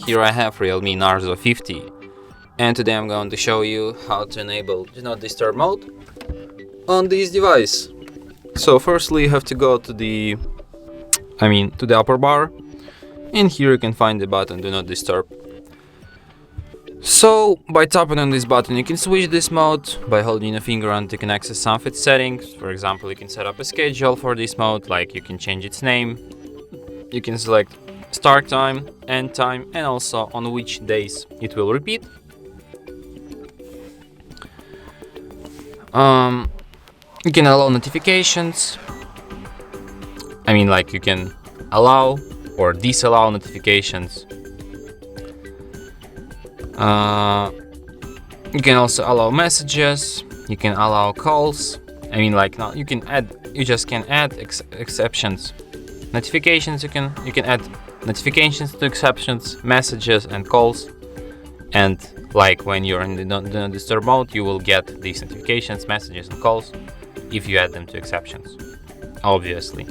Here I have Realme Narzo 50, and today I'm going to show you how to enable Do Not Disturb mode on this device. So firstly you have to go to the upper bar, and here you can find the button Do Not Disturb. So by tapping on this button you can switch this mode. By holding a finger on it you can access some of its settings. For example, you can set up a schedule for this mode, like you can change its name, you can select start time, end time, and also on which days it will repeat. You can allow notifications. You can allow or disallow notifications. You can also allow messages. You can allow calls. You just can add exceptions. Notifications, you can add notifications to exceptions, messages, and calls. And like when you're in the Do Not Disturb mode, you will get these notifications, messages, and calls if you add them to exceptions, obviously.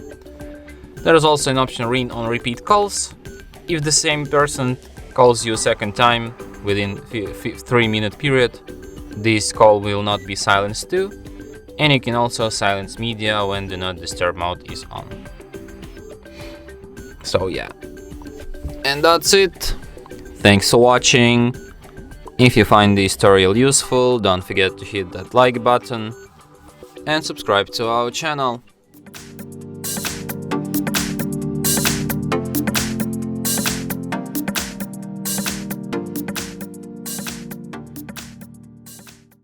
There is also an option ring on repeat calls. If the same person calls you a second time within 3-minute period, this call will not be silenced too. And you can also silence media when Do Not Disturb mode is on. So yeah, and that's it. Thanks for watching. If you find this tutorial useful, don't forget to hit that like button and subscribe to our channel.